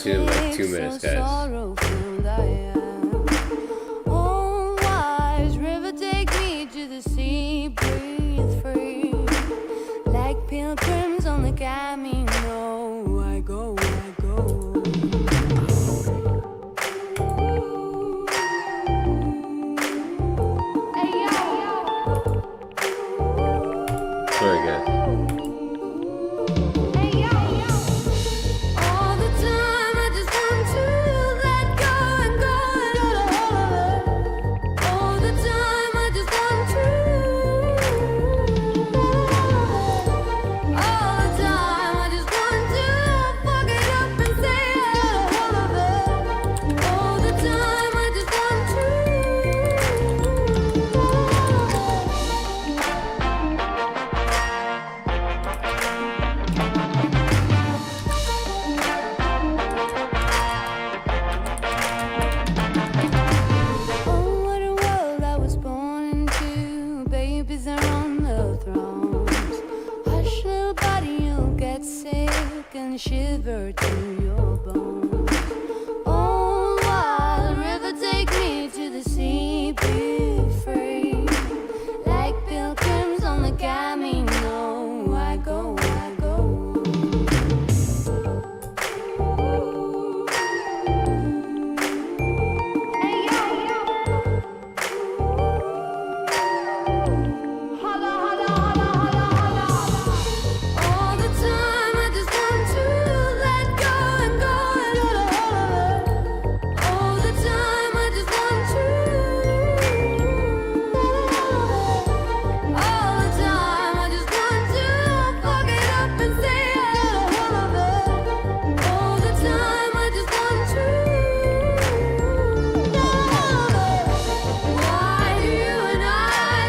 it in like 2 minutes, guys. Oh, wise river, take me to the sea, breathe free. Like pilgrims on the Camino, I go, I go. Sorry, guys. All the time I just want to let go and go and get a hold of it. All the time I just want to. All the time I just want to fuck it up and say I got a hold of it. All the time I just want to. Oh, what a world I was born into. Babies are on the thrones. Hush, little body, you'll get sick and shiver to your bones. Oh, wild river, take me to the sea, be free. Like pilgrims on the Camino, I go, I go. All the time I just want to let go and go and get a hold of it. All the time I just want to. All the time I just want to fuck it up and say I got a hold of it. All the time I just want to. Why do you and I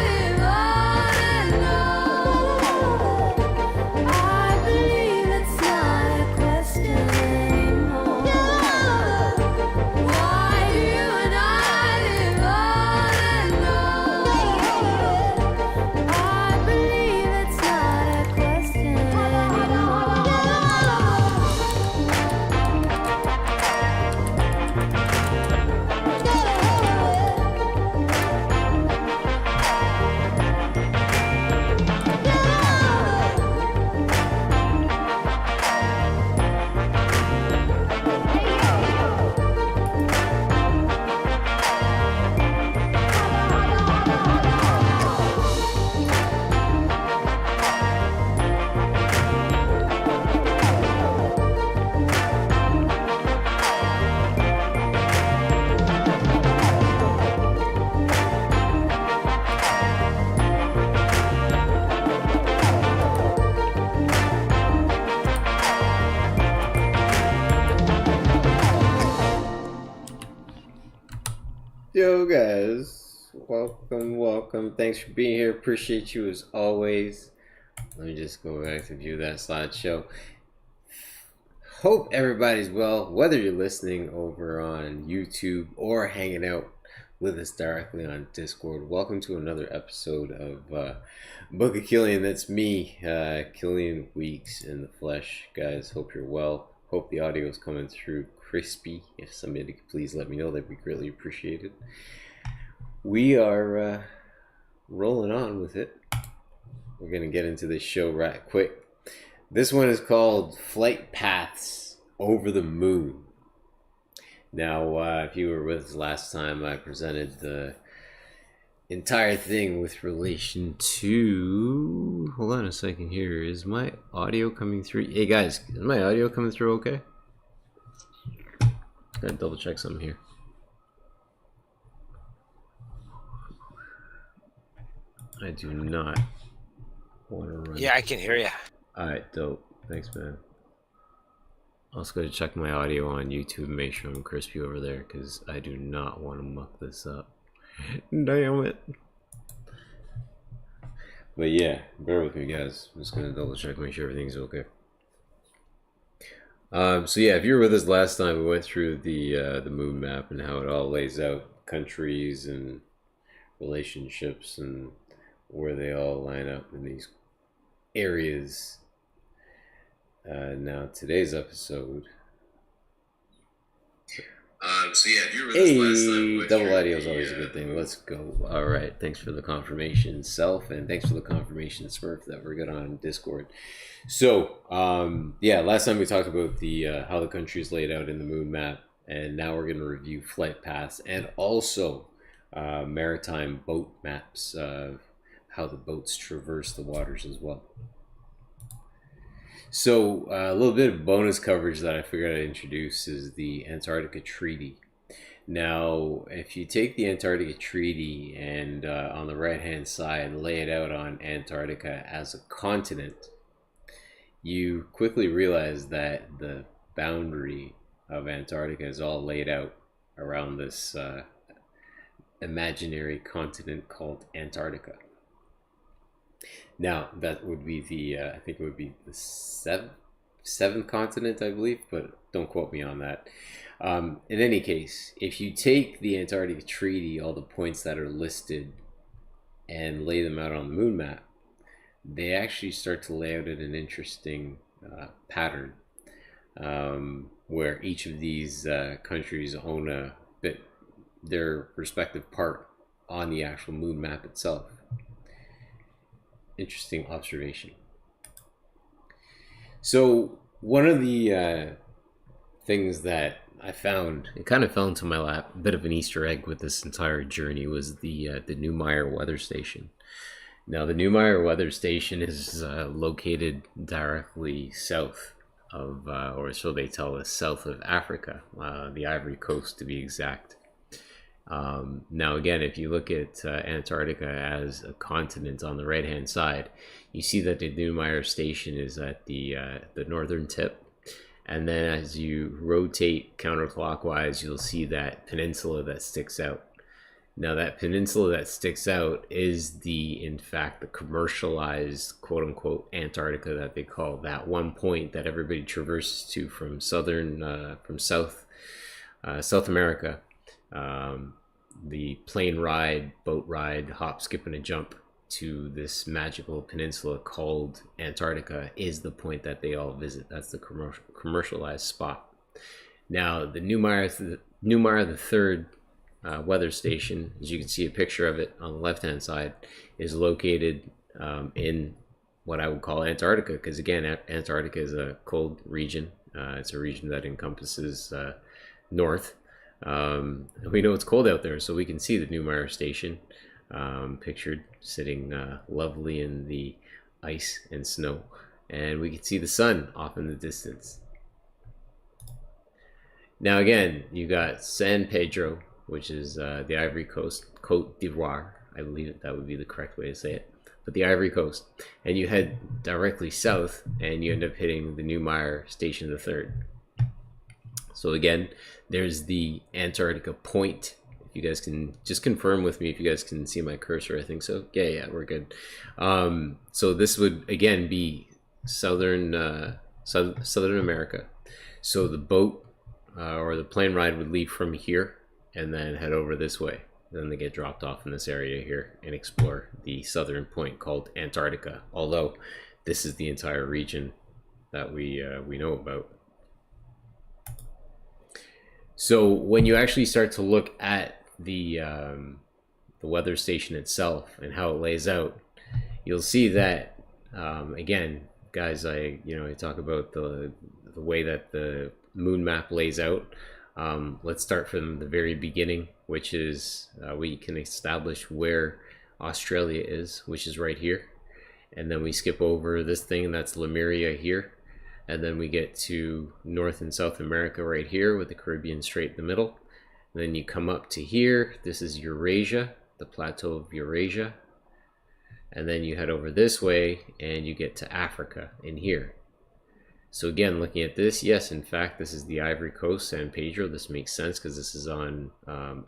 live on and on? I believe it's not a question anymore. Why do you and I live on and on? I believe it's not a question Yo, guys. Welcome. Thanks for being here. Appreciate you as always. Let me just go back to view that slideshow. Hope everybody's well, whether you're listening over on YouTube or hanging out with us directly on Discord. Welcome to another episode of Book of Killian. That's me, Killian Weeks in the flesh. Guys, hope you're well. Hope the audio is coming through crispy. If somebody could please let me know, that'd be greatly appreciated. We are rolling on with it. We're going to get into this show right quick. This one is called Flight Paths Over the Moon. Now, if you were with us last time, I presented the entire thing with relation to... Hold on a second here. Is my audio coming through? Hey, guys, is my audio coming through okay? Gotta double check something here. I do not want to run. Yeah, I can hear you. Alright, dope. Thanks, man. I'll just go to check my audio on YouTube and make sure I'm crispy over there, because I do not want to muck this up. Damn it. But yeah, bear with me, guys. I'm just going to double check, make sure everything's okay. So yeah, if you were with us last time, we went through the moon map and how it all lays out countries and relationships and where they all line up in these areas. Now today's episode So yeah, if you were with us last time, Hey, double audio is always a good thing. Let's go. All right. Thanks for the confirmation, Self, and thanks for the confirmation, Smurf, that we're good on Discord. So, yeah, last time we talked about the how the country is laid out in the moon map, and now we're going to review flight paths and also maritime boat maps, how the boats traverse the waters as well. So, a little bit of bonus coverage that I figured I'd introduce is the Antarctica Treaty. Now, if you take the Antarctica Treaty and on the right hand side lay it out on Antarctica as a continent, you quickly realize that the boundary of Antarctica is all laid out around this imaginary continent called Antarctica. Now, that would be the, I think it would be the seventh continent, I believe, but don't quote me on that. In any case, if you take the Antarctica Treaty, all the points that are listed, and lay them out on the moon map, they actually start to lay out in an interesting pattern, where each of these countries own a bit their respective part on the actual moon map itself. Interesting observation. So one of the things that I found, it kind of fell into my lap, a bit of an Easter egg with this entire journey, was the Neumayer weather station. Now, the Neumayer weather station is located directly south of, or so they tell us, south of Africa, the Ivory Coast to be exact. Now, again, if you look at Antarctica as a continent on the right-hand side, you see that the Neumayer station is at the northern tip. And then as you rotate counterclockwise, you'll see that peninsula that sticks out. Now, that peninsula that sticks out is in fact, the commercialized, quote-unquote, Antarctica that they call, that one point that everybody traverses to from South America. The plane ride, boat ride, hop, skip, and a jump to this magical peninsula called Antarctica is the point that they all visit. That's the commercialized spot. Now, the Neumayer the third weather station, as you can see a picture of it on the left-hand side, is located in what I would call Antarctica, because again, Antarctica is a cold region. It's a region that encompasses north. We know it's cold out there, so we can see the Neumayer station pictured sitting lovely in the ice and snow, and we can see the sun off in the distance. Now, again, you got San Pedro, which is the Ivory Coast, Côte d'Ivoire, I believe that would be the correct way to say it, but the Ivory Coast, and you head directly south and you end up hitting the Neumayer station the third. So again, there's the Antarctica point. If you guys can just confirm with me if you guys can see my cursor. I think so. Yeah, we're good. So this would again be southern America. So the boat or the plane ride would leave from here and then head over this way. Then they get dropped off in this area here and explore the southern point called Antarctica. Although this is the entire region that we know about. So when you actually start to look at the weather station itself and how it lays out, you'll see that again, guys, I talk about the way that the moon map lays out. Let's start from the very beginning, which is we can establish where Australia is, which is right here, and then we skip over this thing that's Lemuria here. And then we get to North and South America right here with the Caribbean Strait in the middle. And then you come up to here. This is Eurasia, the plateau of Eurasia. And then you head over this way and you get to Africa in here. So again, looking at this, yes, in fact, this is the Ivory Coast, San Pedro. This makes sense because this is on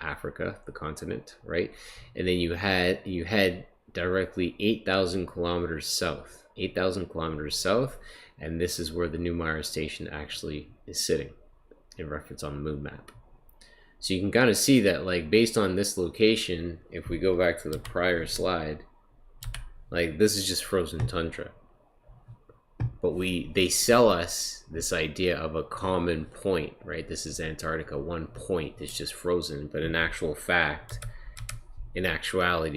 Africa, the continent, right? And then you head directly 8,000 kilometers south. 8,000 kilometers south. And this is where the Neumayer station actually is sitting in reference on the moon map. So you can kind of see that, like, based on this location, if we go back to the prior slide, like, this is just frozen tundra. but they sell us this idea of a common point, right? This is Antarctica, one point that's just frozen, but in actuality,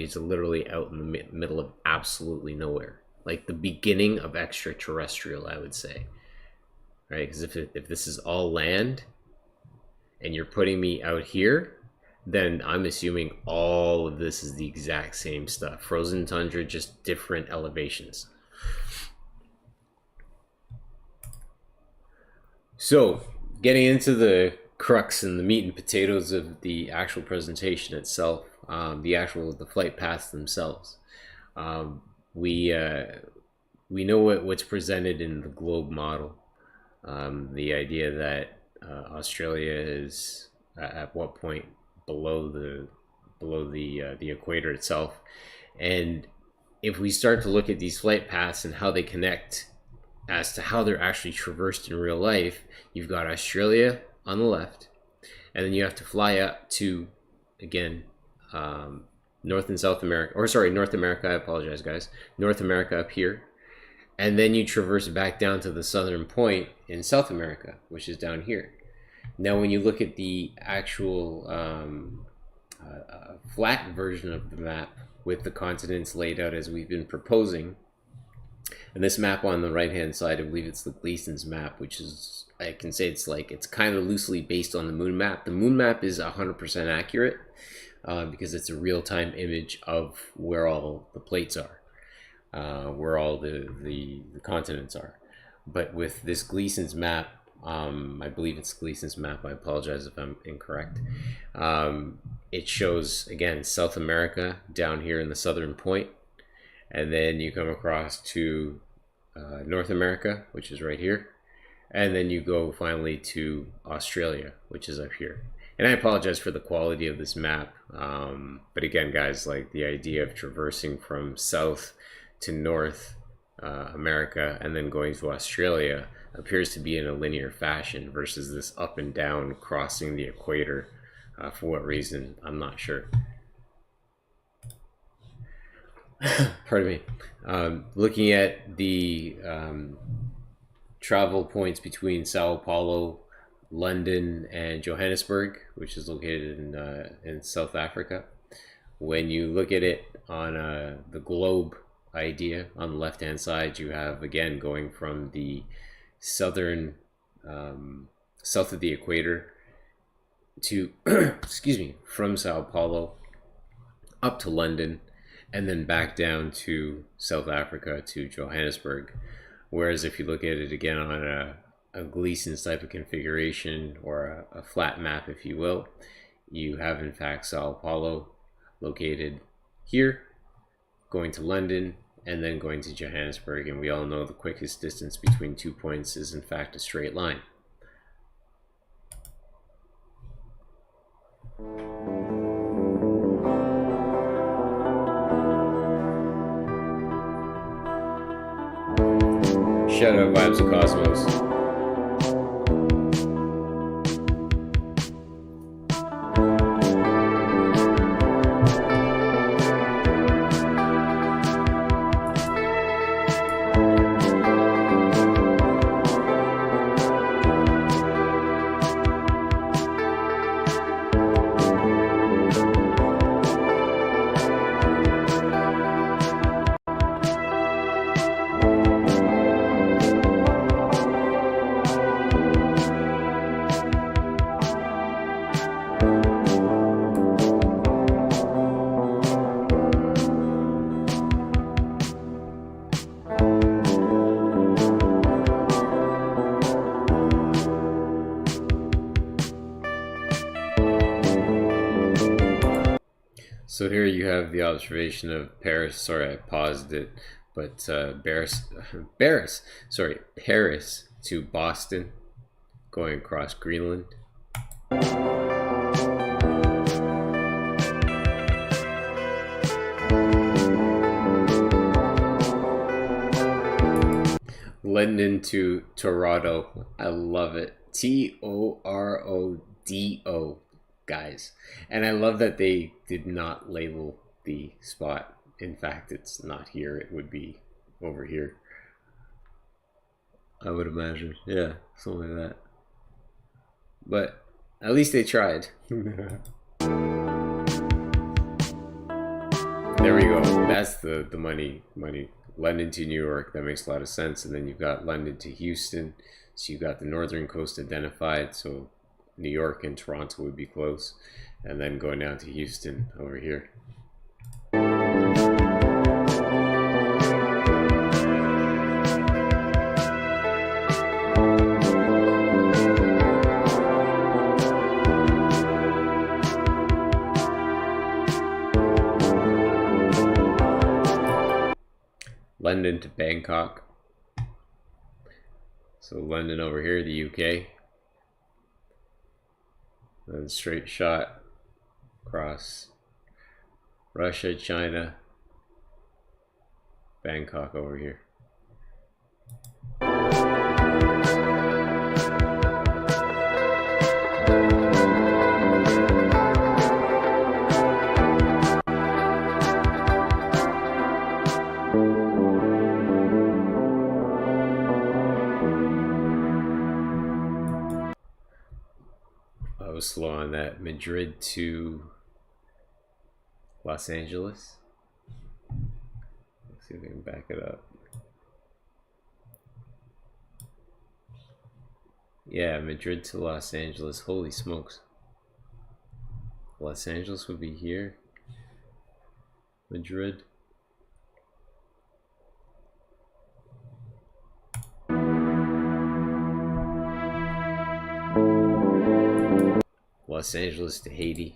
it's literally out in the middle of absolutely nowhere, like the beginning of extraterrestrial, I would say, right? Because if this is all land and you're putting me out here, then I'm assuming all of this is the exact same stuff. Frozen tundra, just different elevations. So, getting into the crux and the meat and potatoes of the actual presentation itself, the flight paths themselves. We know what's presented in the globe model. The idea that Australia is at what point below the equator itself, and if we start to look at these flight paths and how they connect as to how they're actually traversed in real life, you've got Australia on the left, and then you have to fly up to, again, North and South America, or sorry, North America, I apologize guys, North America up here, and then you traverse back down to the southern point in South America, which is down here. Now when you look at the actual flat version of the map with the continents laid out as we've been proposing, and this map on the right hand side, I believe it's the Gleason's map, which is, I can say it's kind of loosely based on the moon map. The moon map is 100% accurate because it's a real-time image of where all the plates are, where all the continents are. But with this Gleason's map, I believe it's Gleason's map, I apologize if I'm incorrect, it shows, again, South America down here in the southern point, and then you come across to North America, which is right here, and then you go finally to Australia, which is up here. And I apologize for the quality of this map, but again guys, like the idea of traversing from South to North America and then going to Australia appears to be in a linear fashion versus this up and down crossing the equator. For what reason, I'm not sure. Pardon me. Looking at the travel points between Sao Paulo, London, and Johannesburg, which is located in South Africa. When you look at it on the globe idea, on the left hand side, you have, again, going from the southern south of the equator to excuse me, from Sao Paulo up to London, and then back down to South Africa to Johannesburg. Whereas if you look at it again on a Gleason's type of configuration, or a flat map, if you will, you have in fact Sao Paulo located here, going to London, and then going to Johannesburg. And we all know the quickest distance between 2 points is in fact a straight line. Shout out Vibes of Cosmos. So here you have the observation of Paris. Sorry, I paused it, but Paris to Boston, going across Greenland. London to Toronto. I love it. Torodo, guys. And I love that they did not label the spot. In fact, it's not here. It would be over here. I would imagine. Yeah, something like that. But at least they tried. There we go. That's the money. London to New York. That makes a lot of sense. And then you've got London to Houston. So you've got the northern coast identified. So New York and Toronto would be close. And then going down to Houston over here. London to Bangkok. So London over here, the UK. Then straight shot across Russia, China, Bangkok over here. I was slow on that. Madrid to Los Angeles. Let's see if we can back it up. Yeah, Madrid to Los Angeles. Holy smokes. Los Angeles would be here. Madrid. Los Angeles to Haiti.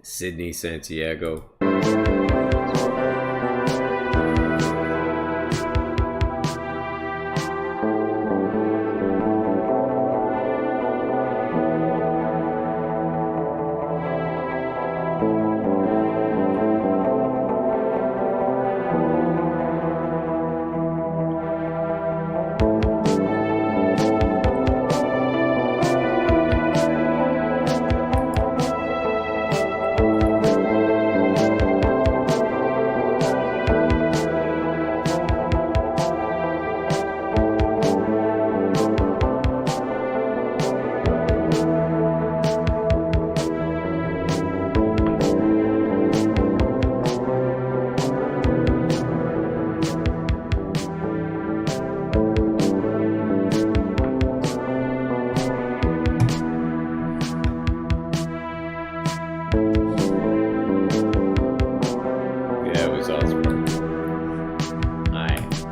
Sydney, Santiago.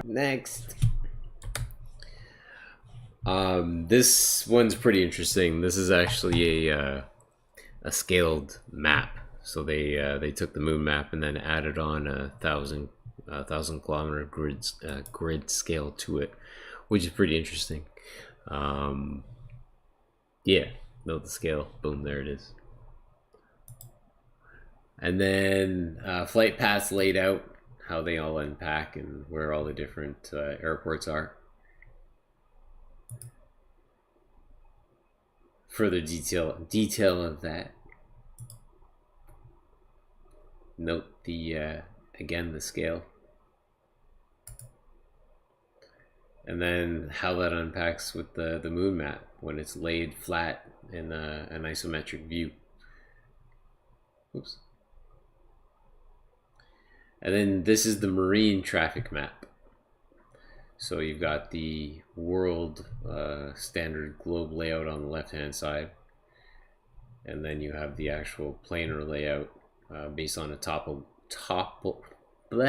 Next. This one's pretty interesting. This is actually a scaled map. So they took the moon map and then added on a thousand kilometer grid scale to it, which is pretty interesting. Yeah, note the scale. Boom, there it is. And then flight paths laid out, how they all unpack and where all the different airports are. Further detail of that. Note the again the scale, and then how that unpacks with the moon map when it's laid flat in an isometric view. Oops. And then this is the marine traffic map. So you've got the world standard globe layout on the left hand side, and then you have the actual planar layout based on a topical. I'm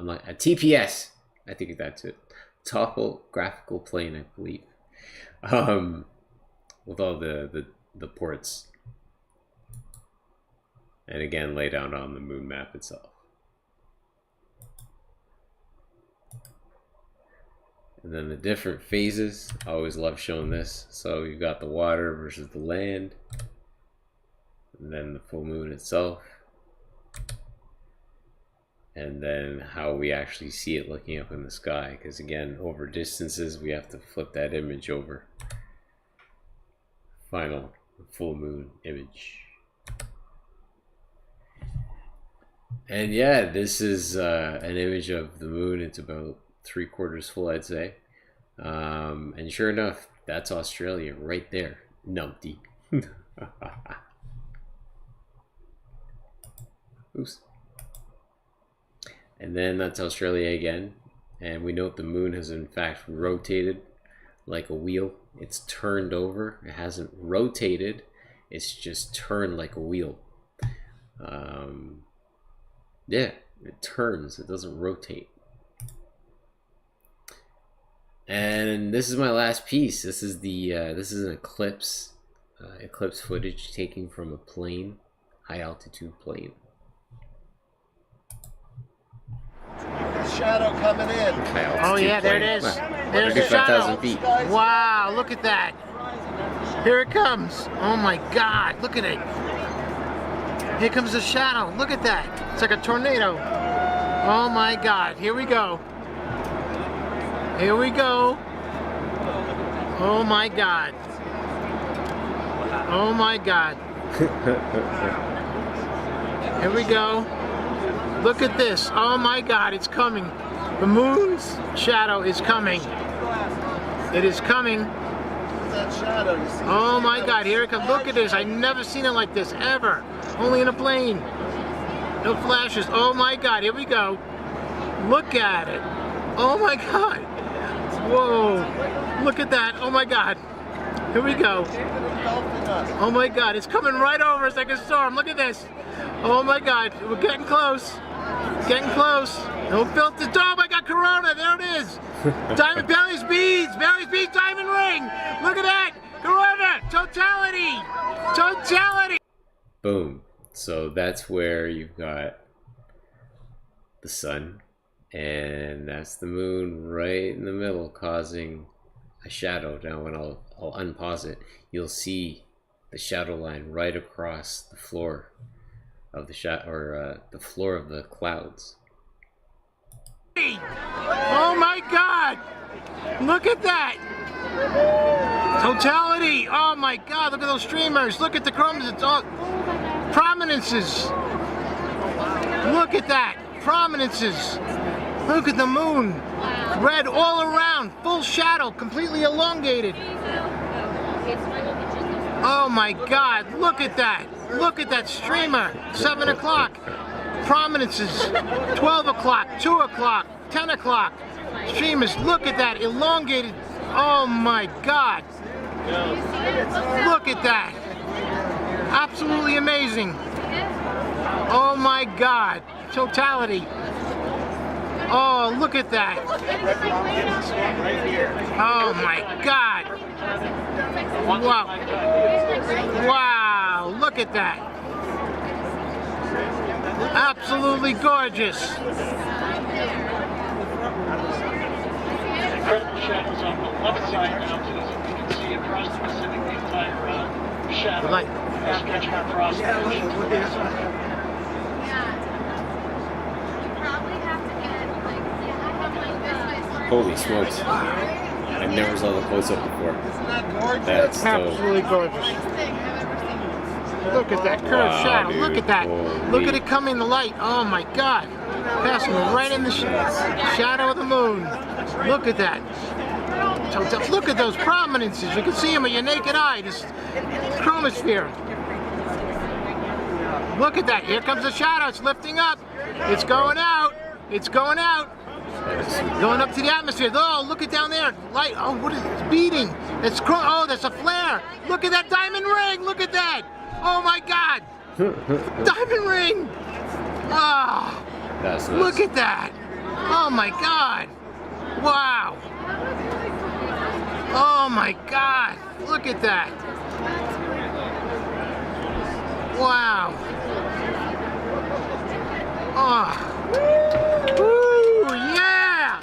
like a TPS. I think that's it. Topographical plane, I believe. With all the ports. And again, laid out on the moon map itself. And then the different phases. I always love showing this. So you've got the water versus the land. And then the full moon itself. And then how we actually see it looking up in the sky. Because again, over distances, we have to flip that image over. Final full moon image. And yeah, this is an image of the moon. It's about 3/4 full, I'd say. And sure enough, that's Australia right there. Numpty. Oops. And then that's Australia again. And we note the moon has in fact rotated like a wheel. It's turned over. It hasn't rotated. It's just turned like a wheel. Yeah, it turns. It doesn't rotate. And this is my last piece. This is the this is an eclipse footage taken from a plane, high altitude plane. Shadow coming in. Oh yeah, there it is. There's the shadow. Feet. Wow, look at that. Here it comes. Oh my God, look at it. Here comes the shadow. Look at that. It's like a tornado. Oh my God, here we go. Here we go. Oh my God. Oh my God. Here we go. Look at this. Oh my God, it's coming. The moon's shadow is coming. It is coming. Oh my God, here it comes. Look at this. I've never seen it like this, ever. Only in a plane. No flashes. Oh my God, here we go. Look at it. Oh my God. Whoa. Look at that. Oh my God. Here we go. Oh my God, it's coming right over us like a storm. Look at this. Oh my God, we're getting close. Getting close. No filters. Oh my God, Corona. There it is. Diamond Belly's beads. Belly's beads diamond ring. Look at that. Corona. Totality. Totality. Boom. So that's where you've got the sun, and that's the moon right in the middle, causing a shadow. Now when I'll unpause it, you'll see the shadow line right across the floor of the the floor of the clouds. Oh my God! Look at that! Totality! Oh my God! Look at those streamers! Look at the crumbs! It's all prominences! Look at that! Prominences! Look at the moon! Red all around! Full shadow! Completely elongated! Oh my God! Look at that! Look at that streamer! 7 o'clock! Prominences! 12 o'clock! 2 o'clock! 10 o'clock! Streamers! Look at that! Elongated! Oh my God! Look at that! Absolutely amazing! Oh my God! Totality! Oh, look at that! Oh my God! Wow! Wow! Look at that! Absolutely gorgeous! Incredible shadows on the left side mountains. You can see across the Pacific the entire shadow stretching across the ocean. Holy smokes. I never saw the close-up before. That's absolutely gorgeous. Look at that curved shadow. Dude. Look at that. Holy. Look at it come in the light. Oh my God. Passing right in the shadow of the moon. Look at that. Look at those prominences. You can see them with your naked eye. This chromosphere. Look at that. Here comes the shadow. It's lifting up. It's going out. It's going out. Going up to the atmosphere. Oh, look at down there. Light. Oh, what is it? It's beating. It's oh, that's a flare. Look at that diamond ring. Look at that. Oh my God. Diamond ring. Oh, That's nuts. look at that. Oh my God. Wow. Oh my God. Look at that. Wow. Oh. Woo, yeah.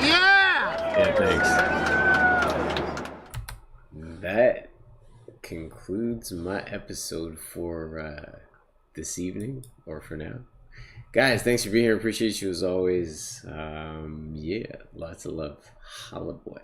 Yeah. Yeah, thanks. That concludes my episode for this evening, or for now. Guys, thanks for being here. Appreciate you as always. Yeah, lots of love. Holla boy.